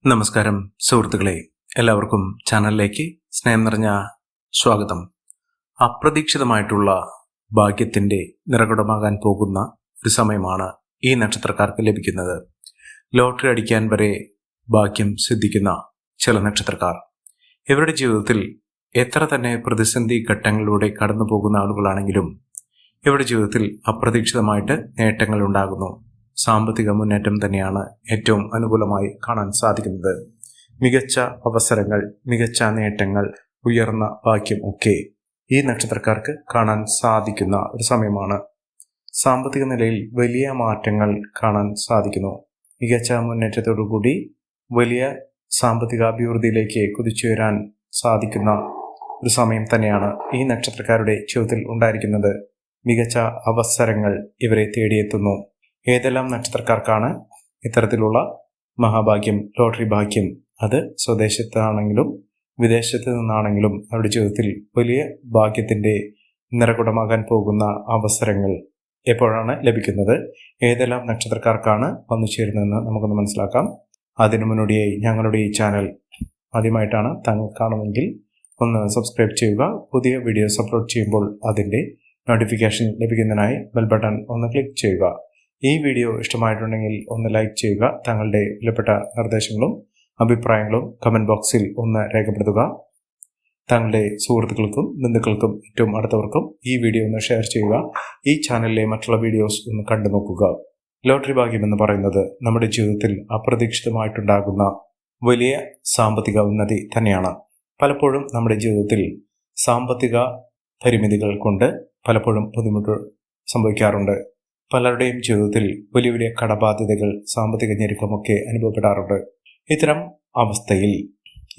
നമസ്കാരം സുഹൃത്തുക്കളെ, എല്ലാവർക്കും ചാനലിലേക്ക് സ്നേഹം നിറഞ്ഞ സ്വാഗതം. അപ്രതീക്ഷിതമായിട്ടുള്ള ഭാഗ്യത്തിന്റെ നിറകുടമാകാൻ പോകുന്ന ഒരു സമയമാണ് ഈ നക്ഷത്രക്കാർക്ക് ലഭിക്കുന്നത്. ലോട്ടറി അടിക്കാൻ വരെ ഭാഗ്യം സിദ്ധിക്കുന്ന ചില നക്ഷത്രക്കാർ ഇവരുടെ ജീവിതത്തിൽ എത്ര തന്നെ പ്രതിസന്ധി ഘട്ടങ്ങളിലൂടെ കടന്നു പോകുന്ന ആളുകളാണെങ്കിലും ഇവരുടെ ജീവിതത്തിൽ അപ്രതീക്ഷിതമായിട്ട് നേട്ടങ്ങൾ ഉണ്ടാകുന്നു. സാമ്പത്തിക മുന്നേറ്റം തന്നെയാണ് ഏറ്റവും അനുകൂലമായി കാണാൻ സാധിക്കുന്നത്. മികച്ച അവസരങ്ങൾ, മികച്ച നേട്ടങ്ങൾ, ഉയർന്ന ഭാഗ്യം ഒക്കെ ഈ നക്ഷത്രക്കാർക്ക് കാണാൻ സാധിക്കുന്ന ഒരു സമയമാണ്. സാമ്പത്തിക നിലയിൽ വലിയ മാറ്റങ്ങൾ കാണാൻ സാധിക്കുന്നു. മികച്ച മുന്നേറ്റത്തോടുകൂടി വലിയ സാമ്പത്തിക അഭിവൃദ്ധിയിലേക്ക് കുതിച്ചുയരാൻ സാധിക്കുന്ന ഒരു സമയം തന്നെയാണ് ഈ നക്ഷത്രക്കാരുടെ ജീവിതത്തിൽ ഉണ്ടായിരിക്കുന്നത്. മികച്ച അവസരങ്ങൾ ഇവരെ തേടിയെത്തുന്നു. ഏതെല്ലാം നക്ഷത്രക്കാർക്കാണ് ഇത്തരത്തിലുള്ള മഹാഭാഗ്യം, ലോട്ടറി ഭാഗ്യം? അത് സ്വദേശത്താണെങ്കിലും വിദേശത്ത് നിന്നാണെങ്കിലും അവരുടെ ജീവിതത്തിൽ വലിയ ഭാഗ്യത്തിന്റെ നിറകുടമാകാൻ പോകുന്ന അവസരങ്ങൾ എപ്പോഴാണ് ലഭിക്കുന്നത്? ഏതെല്ലാം നക്ഷത്രക്കാർക്കാണ് വന്നു ചേരുന്നതെന്ന് നമുക്കൊന്ന് മനസ്സിലാക്കാം. അതിനു മുന്നോടിയായി ഞങ്ങളുടെ ഈ ചാനൽ ആദ്യമായിട്ടാണ് താങ്കൾ കാണുമെങ്കിൽ ഒന്ന് സബ്സ്ക്രൈബ് ചെയ്യുക. പുതിയ വീഡിയോസ് അപ്ലോഡ് ചെയ്യുമ്പോൾ അതിൻ്റെ നോട്ടിഫിക്കേഷൻ ലഭിക്കുന്നതിനായി ബെൽ ബട്ടൺ ഒന്ന് ക്ലിക്ക് ചെയ്യുക. ഈ വീഡിയോ ഇഷ്ടമായിട്ടുണ്ടെങ്കിൽ ഒന്ന് ലൈക്ക് ചെയ്യുക. താങ്കളുടെ വിലപ്പെട്ട നിർദ്ദേശങ്ങളും അഭിപ്രായങ്ങളും കമൻറ്റ് ബോക്സിൽ ഒന്ന് രേഖപ്പെടുത്തുക. താങ്കളുടെ സുഹൃത്തുക്കൾക്കും ബന്ധുക്കൾക്കും ഏറ്റവും അടുത്തവർക്കും ഈ വീഡിയോ ഒന്ന് ഷെയർ ചെയ്യുക. ഈ ചാനലിലെ മറ്റുള്ള വീഡിയോസ് ഒന്ന് കണ്ടു നോക്കുക. ലോട്ടറി ഭാഗ്യം എന്ന് പറയുന്നത് നമ്മുടെ ജീവിതത്തിൽ അപ്രതീക്ഷിതമായിട്ടുണ്ടാകുന്ന വലിയ സാമ്പത്തിക ഉന്നതി തന്നെയാണ്. പലപ്പോഴും നമ്മുടെ ജീവിതത്തിൽ സാമ്പത്തിക പരിമിതികൾ കൊണ്ട് പലപ്പോഴും ബുദ്ധിമുട്ട് സംഭവിക്കാറുണ്ട്. പലരുടെയും ജീവിതത്തിൽ വലിയ വലിയ കടബാധ്യതകൾ, സാമ്പത്തിക ഞെരുക്കമൊക്കെ അനുഭവപ്പെടാറുണ്ട്. ഇത്തരം അവസ്ഥയിൽ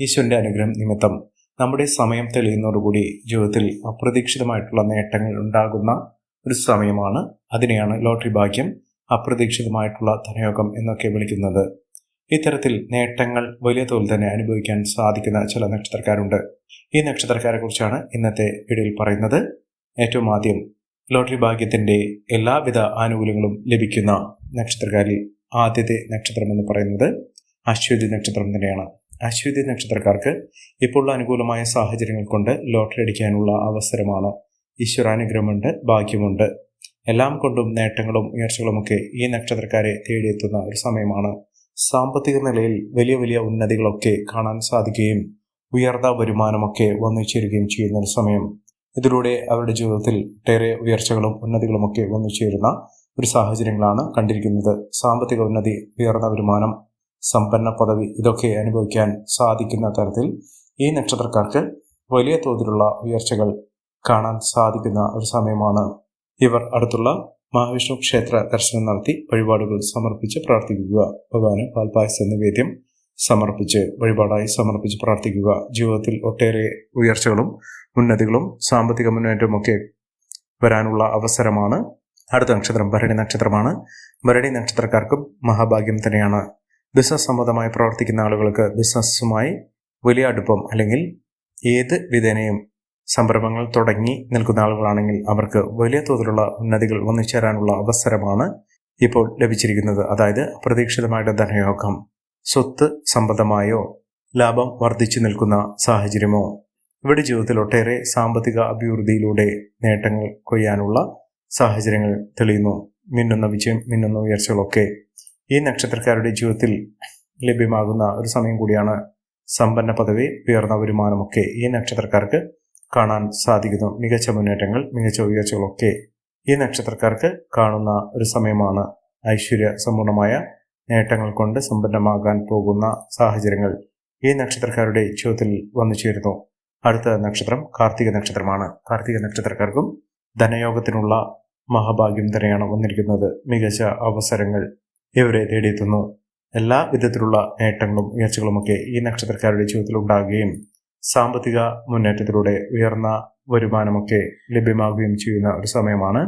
ഈശ്വരന്റെ അനുഗ്രഹം നിമിത്തം നമ്മുടെ സമയം തെളിയുന്നതോടുകൂടി ജീവിതത്തിൽ അപ്രതീക്ഷിതമായിട്ടുള്ള നേട്ടങ്ങൾ ഉണ്ടാകുന്ന ഒരു സമയമാണ്. അതിനെയാണ് ലോട്ടറി ഭാഗ്യം, അപ്രതീക്ഷിതമായിട്ടുള്ള ധനയോഗം എന്നൊക്കെ വിളിക്കുന്നത്. ഇത്തരത്തിൽ നേട്ടങ്ങൾ വലിയ തോതിൽ തന്നെ അനുഭവിക്കാൻ സാധിക്കുന്ന ചില നക്ഷത്രക്കാരുണ്ട്. ഈ നക്ഷത്രക്കാരെ കുറിച്ചാണ് ഇന്നത്തെ വീഡിയോയിൽ പറയുന്നത്. ഏറ്റവും ആദ്യം ലോട്ടറി ഭാഗ്യത്തിന്റെ എല്ലാവിധ ആനുകൂല്യങ്ങളും ലഭിക്കുന്ന നക്ഷത്രക്കാരിൽ ആദ്യത്തെ നക്ഷത്രം എന്ന് പറയുന്നത് അശ്വതി നക്ഷത്രം തന്നെയാണ്. അശ്വതി നക്ഷത്രക്കാർക്ക് ഇപ്പോൾ അനുകൂലമായ സാഹചര്യങ്ങൾ കൊണ്ട് ലോട്ടറി അടിക്കാനുള്ള അവസരമാണ്. ഈശ്വരാനുഗ്രഹമുണ്ട്, ഭാഗ്യമുണ്ട്. എല്ലാം കൊണ്ടും നേട്ടങ്ങളും ഉയർച്ചകളുമൊക്കെ ഈ നക്ഷത്രക്കാരെ തേടിയെത്തുന്ന ഒരു സമയമാണ്. സാമ്പത്തിക നിലയിൽ വലിയ വലിയ ഉന്നതികളൊക്കെ കാണാൻ സാധിക്കുകയും ഉയർന്ന വരുമാനമൊക്കെ വന്നു ചേരുകയും ചെയ്യുന്ന ഒരു സമയം. ഇതിലൂടെ അവരുടെ ജീവിതത്തിൽ ഒട്ടേറെ ഉയർച്ചകളും ഉന്നതികളുമൊക്കെ വന്നു ചേരുന്ന ഒരു സാഹചര്യങ്ങളാണ് കണ്ടിരിക്കുന്നത്. സാമ്പത്തിക ഉന്നതി, ഉയർന്ന വരുമാനം, സമ്പന്ന പദവി ഇതൊക്കെ അനുഭവിക്കാൻ സാധിക്കുന്ന തരത്തിൽ ഈ നക്ഷത്രക്കാർക്ക് വലിയ തോതിലുള്ള ഉയർച്ചകൾ കാണാൻ സാധിക്കുന്ന ഒരു സമയമാണ്. ഇവർ അടുത്തുള്ള മഹാവിഷ്ണു ക്ഷേത്ര ദർശനം നടത്തി വഴിപാടുകൾ സമർപ്പിച്ച് പ്രാർത്ഥിക്കുക. ഭഗവാന് പാൽപായസ നിവേദ്യം സമർപ്പിച്ച് വഴിപാടായി സമർപ്പിച്ച് പ്രാർത്ഥിക്കുക. ജീവിതത്തിൽ ഒട്ടേറെ ഉയർച്ചകളും ഉന്നതികളും സാമ്പത്തിക മുന്നേറ്റവും ഒക്കെ വരാനുള്ള അവസരമാണ്. അടുത്ത നക്ഷത്രം ഭരണി നക്ഷത്രമാണ്. ഭരണി നക്ഷത്രക്കാർക്കും മഹാഭാഗ്യം തന്നെയാണ്. ബിസിനസ് സംബന്ധമായി പ്രവർത്തിക്കുന്ന ആളുകൾക്ക് ബിസിനസ്സുമായി വലിയ അടുപ്പം അല്ലെങ്കിൽ ഏത് വിധേനയും സംരംഭങ്ങൾ തുടങ്ങി നിൽക്കുന്ന ആളുകളാണെങ്കിൽ അവർക്ക് വലിയ തോതിലുള്ള ഉന്നതികൾ വന്നു ചേരാനുള്ള അവസരമാണ് ഇപ്പോൾ ലഭിച്ചിരിക്കുന്നത്. അതായത് അപ്രതീക്ഷിതമായിട്ട് ധനയോഗം, സ്വത്ത് സംബന്ധമായോ ലാഭം വർദ്ധിച്ചു നിൽക്കുന്ന സാഹചര്യമോ ഇവരുടെ ജീവിതത്തിൽ ഒട്ടേറെ സാമ്പത്തിക അഭിവൃദ്ധിയിലൂടെ നേട്ടങ്ങൾ കൊയ്യാനുള്ള സാഹചര്യങ്ങൾ തെളിയുന്നു. മിന്നുന്ന വിജയം, മിന്നുന്ന ഉയർച്ചകളൊക്കെ ഈ നക്ഷത്രക്കാരുടെ ജീവിതത്തിൽ ലഭ്യമാകുന്ന ഒരു സമയം കൂടിയാണ്. സമ്പന്ന പദവി, ഉയർന്ന വരുമാനമൊക്കെ ഈ നക്ഷത്രക്കാർക്ക് കാണാൻ സാധിക്കുന്നു. മികച്ച മുന്നേറ്റങ്ങൾ, മികച്ച ഉയർച്ചകളൊക്കെ ഈ നക്ഷത്രക്കാർക്ക് കാണുന്ന ഒരു സമയമാണ്. ഐശ്വര്യ സമ്പൂർണമായ നേട്ടങ്ങൾ കൊണ്ട് സമ്പന്നമാകാൻ പോകുന്ന സാഹചര്യങ്ങൾ ഈ നക്ഷത്രക്കാരുടെ ജീവിതത്തിൽ വന്നു ചേരുന്നു. അടുത്ത നക്ഷത്രം കാർത്തിക നക്ഷത്രമാണ്. കാർത്തിക നക്ഷത്രക്കാർക്കും ധനയോഗത്തിനുള്ള മഹാഭാഗ്യം തന്നെയാണ് വന്നിരിക്കുന്നത്. മികച്ച അവസരങ്ങൾ ഇവരെ തേടിയെത്തുന്നു. എല്ലാ വിധത്തിലുള്ള നേട്ടങ്ങളും ഉയർച്ചകളുമൊക്കെ ഈ നക്ഷത്രക്കാരുടെ ജീവിതത്തിൽ ഉണ്ടാകുകയും സാമ്പത്തിക മുന്നേറ്റത്തിലൂടെ ഉയർന്ന വരുമാനമൊക്കെ ലഭ്യമാകുകയും ചെയ്യുന്ന ഒരു സമയമാണ്.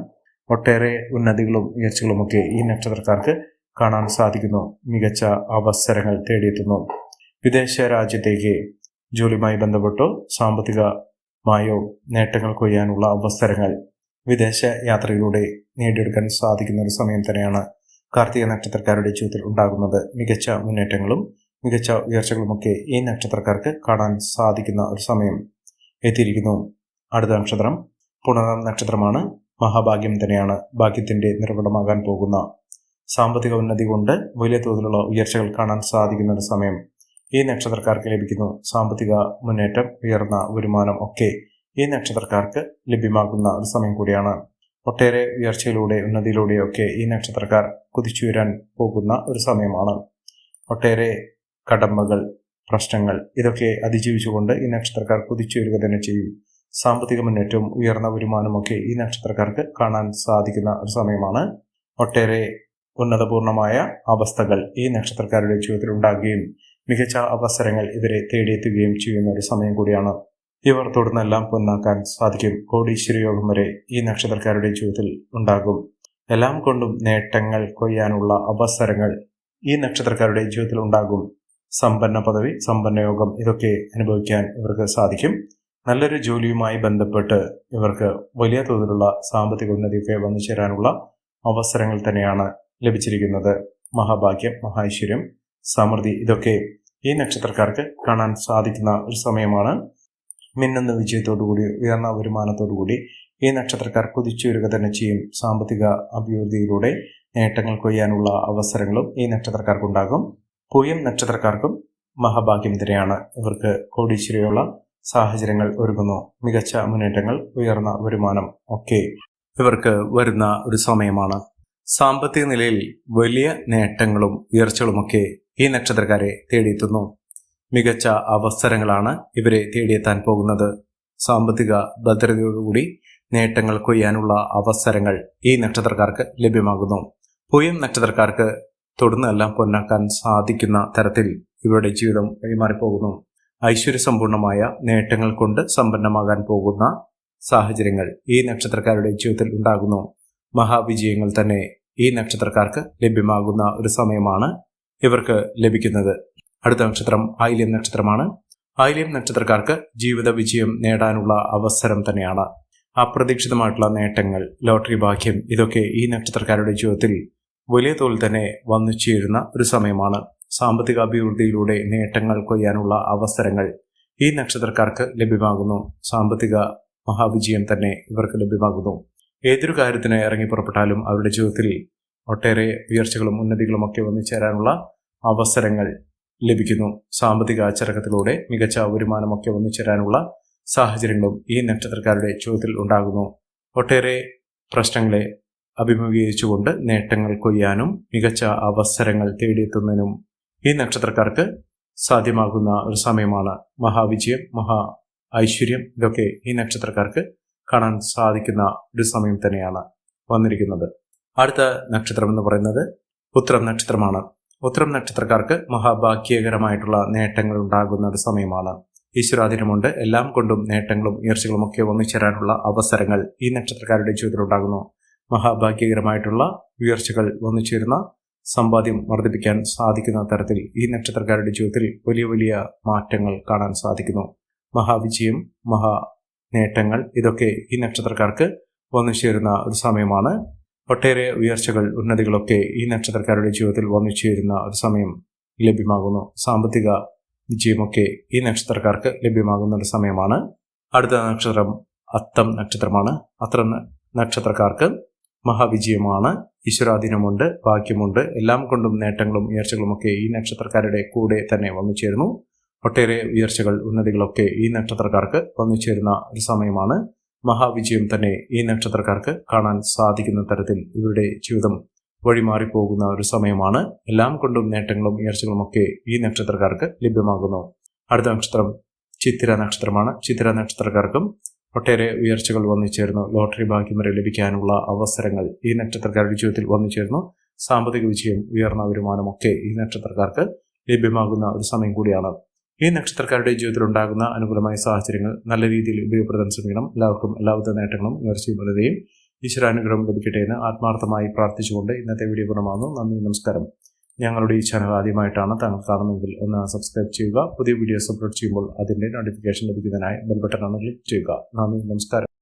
ഒട്ടേറെ ഉന്നതികളും ഉയർച്ചകളുമൊക്കെ ഈ നക്ഷത്രക്കാർക്ക് കാണാൻ സാധിക്കുന്നു. മികച്ച അവസരങ്ങൾ തേടിയെത്തുന്നു. വിദേശ രാജ്യത്തേക്ക് ജോലിയുമായി ബന്ധപ്പെട്ടോ സാമ്പത്തികമായോ നേട്ടങ്ങൾ കൊയ്യാനുള്ള അവസരങ്ങൾ വിദേശ യാത്രയിലൂടെ നേടിയെടുക്കാൻ സാധിക്കുന്ന ഒരു സമയം തന്നെയാണ് കാർത്തിക നക്ഷത്രക്കാരുടെ ജീവിതത്തിൽ ഉണ്ടാകുന്നത്. മികച്ച മുന്നേറ്റങ്ങളും മികച്ച ഉയർച്ചകളുമൊക്കെ ഈ നക്ഷത്രക്കാർക്ക് കാണാൻ സാധിക്കുന്ന ഒരു സമയം എത്തിയിരിക്കുന്നു. അടുത്ത നക്ഷത്രം പുണർദം നക്ഷത്രമാണ്. മഹാഭാഗ്യം തന്നെയാണ് ഭാഗ്യത്തിന്റെ നിർവ്വടമാകാൻ പോകുന്ന. സാമ്പത്തിക ഉന്നതി കൊണ്ട് വലിയ തോതിലുള്ള ഉയർച്ചകൾ കാണാൻ സാധിക്കുന്ന ഒരു സമയം ഈ നക്ഷത്രക്കാർക്ക് ലഭിക്കുന്നു. സാമ്പത്തിക മുന്നേറ്റം, ഉയർന്ന വരുമാനം ഒക്കെ ഈ നക്ഷത്രക്കാർക്ക് ലഭ്യമാകുന്ന ഒരു സമയം കൂടിയാണ്. ഒട്ടേറെ ഉയർച്ചയിലൂടെ, ഉന്നതിയിലൂടെയൊക്കെ ഈ നക്ഷത്രക്കാർ കുതിച്ചുയരാൻ പോകുന്ന ഒരു സമയമാണ്. ഒട്ടേറെ കടമ്പകൾ, പ്രശ്നങ്ങൾ ഇതൊക്കെ അതിജീവിച്ചുകൊണ്ട് ഈ നക്ഷത്രക്കാർ കുതിച്ചുയരുക തന്നെ ചെയ്യും. സാമ്പത്തിക മുന്നേറ്റവും ഉയർന്ന വരുമാനമൊക്കെ ഈ നക്ഷത്രക്കാർക്ക് കാണാൻ സാധിക്കുന്ന ഒരു സമയമാണ്. ഒട്ടേറെ ഉന്നതപൂർണമായ അവസ്ഥകൾ ഈ നക്ഷത്രക്കാരുടെ ജീവിതത്തിൽ ഉണ്ടാകുകയും മികച്ച അവസരങ്ങൾ ഇവരെ തേടിയെത്തുകയും ചെയ്യുന്ന ഒരു സമയം കൂടിയാണ്. ഇവർ തുടർന്നെല്ലാം പൊന്നാക്കാൻ സാധിക്കും. കോടീശ്വര യോഗം വരെ ഈ നക്ഷത്രക്കാരുടെ ജീവിതത്തിൽ ഉണ്ടാകും. എല്ലാം കൊണ്ടും നേട്ടങ്ങൾ കൊയ്യാനുള്ള അവസരങ്ങൾ ഈ നക്ഷത്രക്കാരുടെ ജീവിതത്തിൽ ഉണ്ടാകും. സമ്പന്ന പദവി, സമ്പന്ന യോഗം ഇതൊക്കെ അനുഭവിക്കാൻ ഇവർക്ക് സാധിക്കും. നല്ലൊരു ജോലിയുമായി ബന്ധപ്പെട്ട് ഇവർക്ക് വലിയ തോതിലുള്ള സാമ്പത്തിക ഉന്നതിയൊക്കെ വന്നു ചേരാനുള്ള അവസരങ്ങൾ തന്നെയാണ് ലഭിച്ചിരിക്കുന്നത്. മഹാഭാഗ്യം, മഹാഐശ്വര്യം, സമൃദ്ധി ഇതൊക്കെ ഈ നക്ഷത്രക്കാർക്ക് കാണാൻ സാധിക്കുന്ന ഒരു സമയമാണ്. മിന്നുന്ന വിജയത്തോടുകൂടി, ഉയർന്ന വരുമാനത്തോടുകൂടി ഈ നക്ഷത്രക്കാർ കുതിച്ചുയരുക തന്നെ ചെയ്യും. സാമ്പത്തിക അഭിവൃദ്ധിയിലൂടെ നേട്ടങ്ങൾ കൊയ്യാനുള്ള അവസരങ്ങളും ഈ നക്ഷത്രക്കാർക്കുണ്ടാകും. പൂയം നക്ഷത്രക്കാർക്കും മഹാഭാഗ്യം തന്നെയാണ്. ഇവർക്ക് കോടീശ്വരയുള്ള സാഹചര്യങ്ങൾ ഒരുങ്ങുന്നു. മികച്ച മുന്നേറ്റങ്ങൾ, ഉയർന്ന വരുമാനം ഒക്കെ ഇവർക്ക് വരുന്ന ഒരു സമയമാണ്. സാമ്പത്തിക നിലയിൽ വലിയ നേട്ടങ്ങളും ഉയർച്ചകളുമൊക്കെ ഈ നക്ഷത്രക്കാരെ തേടിയെത്തുന്നു. മികച്ച അവസരങ്ങളാണ് ഇവരെ തേടിയെത്താൻ പോകുന്നത്. സാമ്പത്തിക ഭദ്രതയോടുകൂടി നേട്ടങ്ങൾ കൊയ്യാനുള്ള അവസരങ്ങൾ ഈ നക്ഷത്രക്കാർക്ക് ലഭ്യമാകുന്നു. പൂയം നക്ഷത്രക്കാർക്ക് തൊടുന്നെല്ലാം പൊന്നാക്കാൻ സാധിക്കുന്ന തരത്തിൽ ഇവരുടെ ജീവിതം വഴിമാറിപ്പോകുന്നു. ഐശ്വര്യസമ്പൂർണമായ നേട്ടങ്ങൾ കൊണ്ട് സമ്പന്നമാകാൻ പോകുന്ന സാഹചര്യങ്ങൾ ഈ നക്ഷത്രക്കാരുടെ ജീവിതത്തിൽ ഉണ്ടാകുന്നു. മഹാവിജയങ്ങൾ തന്നെ ഈ നക്ഷത്രക്കാർക്ക് ലഭ്യമാകുന്ന ഒരു സമയമാണ് ഇവർക്ക് ലഭിക്കുന്നത്. അടുത്ത നക്ഷത്രം ആയില്യം നക്ഷത്രമാണ്. ആയില്യം നക്ഷത്രക്കാർക്ക് ജീവിത വിജയം നേടാനുള്ള അവസരം തന്നെയാണ്. അപ്രതീക്ഷിതമായിട്ടുള്ള നേട്ടങ്ങൾ, ലോട്ടറി ഭാഗ്യം ഇതൊക്കെ ഈ നക്ഷത്രക്കാരുടെ ജീവിതത്തിൽ വലിയ തോതിൽ തന്നെ വന്നു ചേരുന്ന ഒരു സമയമാണ്. സാമ്പത്തിക അഭിവൃദ്ധിയിലൂടെ നേട്ടങ്ങൾ കൊയ്യാനുള്ള അവസരങ്ങൾ ഈ നക്ഷത്രക്കാർക്ക് ലഭ്യമാകുന്നു. സാമ്പത്തിക മഹാവിജയം തന്നെ ഇവർക്ക് ലഭ്യമാകുന്നു. ഏതൊരു കാര്യത്തിന് ഇറങ്ങി പുറപ്പെട്ടാലും അവരുടെ ജീവിതത്തിൽ ഒട്ടേറെ ഉയർച്ചകളും ഉന്നതികളും ഒക്കെ വന്നു ചേരാനുള്ള അവസരങ്ങൾ ലഭിക്കുന്നു. സാമ്പത്തിക അച്ചടക്കത്തിലൂടെ മികച്ച വരുമാനമൊക്കെ വന്നു ചേരാനുള്ള സാഹചര്യങ്ങളും ഈ നക്ഷത്രക്കാരുടെ ജീവിതത്തിൽ ഉണ്ടാകുന്നു. ഒട്ടേറെ പ്രശ്നങ്ങളെ അഭിമുഖീകരിച്ചുകൊണ്ട് നേട്ടങ്ങൾ കൊയ്യാനും മികച്ച അവസരങ്ങൾ തേടിയെത്തുന്നതിനും ഈ നക്ഷത്രക്കാർക്ക് സാധ്യമാകുന്ന ഒരു സമയമാണ്. മഹാവിജയം, മഹാ ഐശ്വര്യം ഇതൊക്കെ ഈ നക്ഷത്രക്കാർക്ക് കാണാൻ സാധിക്കുന്ന ഒരു സമയം തന്നെയാണ് വന്നിരിക്കുന്നത്. അടുത്ത നക്ഷത്രം എന്ന് പറയുന്നത് ഉത്രം നക്ഷത്രമാണ്. ഉത്രം നക്ഷത്രക്കാർക്ക് മഹാഭാഗ്യകരമായിട്ടുള്ള നേട്ടങ്ങൾ ഉണ്ടാകുന്ന ഒരു സമയമാണ്. ഈശ്വരാധീനമുണ്ട്. എല്ലാം കൊണ്ടും നേട്ടങ്ങളും ഉയർച്ചകളും ഒക്കെ വന്നു ചേരാനുള്ള അവസരങ്ങൾ ഈ നക്ഷത്രക്കാരുടെ ജീവിതത്തിൽ ഉണ്ടാകുന്നു. മഹാഭാഗ്യകരമായിട്ടുള്ള ഉയർച്ചകൾ വന്നു ചേരുന്ന സമ്പാദ്യം വർദ്ധിപ്പിക്കാൻ സാധിക്കുന്ന തരത്തിൽ ഈ നക്ഷത്രക്കാരുടെ ജീവിതത്തിൽ വലിയ വലിയ മാറ്റങ്ങൾ കാണാൻ സാധിക്കുന്നു. മഹാവിജയം, മഹാ നേട്ടങ്ങൾ ഇതൊക്കെ ഈ നക്ഷത്രക്കാർക്ക് വന്നു ചേരുന്ന ഒരു സമയമാണ്. ഒട്ടേറെ ഉയർച്ചകൾ, ഉന്നതികളൊക്കെ ഈ നക്ഷത്രക്കാരുടെ ജീവിതത്തിൽ വന്നു ചേരുന്ന ഒരു സമയം ലഭ്യമാകുന്നു. സാമ്പത്തിക വിജയമൊക്കെ ഈ നക്ഷത്രക്കാർക്ക് ലഭ്യമാകുന്ന ഒരു സമയമാണ്. അടുത്ത നക്ഷത്രം അത്തം നക്ഷത്രമാണ്. അത്തം നക്ഷത്രക്കാർക്ക് മഹാവിജയമാണ്. ഈശ്വരാധീനമുണ്ട്, ഭാഗ്യമുണ്ട്. എല്ലാം കൊണ്ടും നേട്ടങ്ങളും ഉയർച്ചകളുമൊക്കെ ഈ നക്ഷത്രക്കാരുടെ കൂടെ തന്നെ വന്നു ചേരുന്നു. ഒട്ടേറെ ഉയർച്ചകൾ, ഉന്നതികളൊക്കെ ഈ നക്ഷത്രക്കാർക്ക് വന്നു ചേരുന്ന ഒരു സമയമാണ്. മഹാവിജയം തന്നെ ഈ നക്ഷത്രക്കാർക്ക് കാണാൻ സാധിക്കുന്ന തരത്തിൽ ഇവരുടെ ജീവിതം വഴിമാറിപ്പോകുന്ന ഒരു സമയമാണ്. എല്ലാം കൊണ്ടും നേട്ടങ്ങളും ഉയർച്ചകളുമൊക്കെ ഈ നക്ഷത്രക്കാർക്ക് ലഭ്യമാകുന്നു. അടുത്ത നക്ഷത്രം ചിത്തിര നക്ഷത്രമാണ്. ചിത്തിര നക്ഷത്രക്കാർക്കും ഒട്ടേറെ ഉയർച്ചകൾ വന്നു ചേർന്നു. ലോട്ടറി ഭാഗ്യം വരെ ലഭിക്കാനുള്ള അവസരങ്ങൾ ഈ നക്ഷത്രക്കാരുടെ ജീവിതത്തിൽ വന്നു ചേർന്നു. സാമ്പത്തിക വിജയം, ഉയർന്ന വരുമാനമൊക്കെ ഈ നക്ഷത്രക്കാർക്ക് ലഭ്യമാകുന്ന ഒരു സമയം കൂടിയാണ്. ഈ നക്ഷത്രക്കാരുടെ ജീവിതത്തിൽ ഉണ്ടാകുന്ന അനുകൂലമായ സാഹചര്യങ്ങൾ നല്ല രീതിയിൽ ഉപയോഗപ്പെടുത്താൻ ശ്രമിക്കണം. എല്ലാവർക്കും എല്ലാവിധ നേട്ടങ്ങളും ഉയർച്ചയും വലുതയും ഈശ്വരാനുഗ്രഹം ലഭിക്കട്ടെ എന്ന് ആത്മാർത്ഥമായി പ്രാർത്ഥിച്ചുകൊണ്ട് ഇന്നത്തെ വീഡിയോ പൂർണ്ണമാകുന്നു. നന്ദി, നമസ്കാരം. ഞങ്ങളുടെ ഈ ചാനൽ ആദ്യമായിട്ടാണ് താങ്കൾ കാണുന്നതെങ്കിൽ ഒന്ന് സബ്സ്ക്രൈബ് ചെയ്യുക. പുതിയ വീഡിയോസ് അപ്ലോഡ് ചെയ്യുമ്പോൾ അതിൻ്റെ നോട്ടിഫിക്കേഷൻ ലഭിക്കുന്നതിനായി ബെൽ ബട്ടൺ ഒന്ന് ക്ലിക്ക് ചെയ്യുക. നന്ദി, നമസ്കാരം.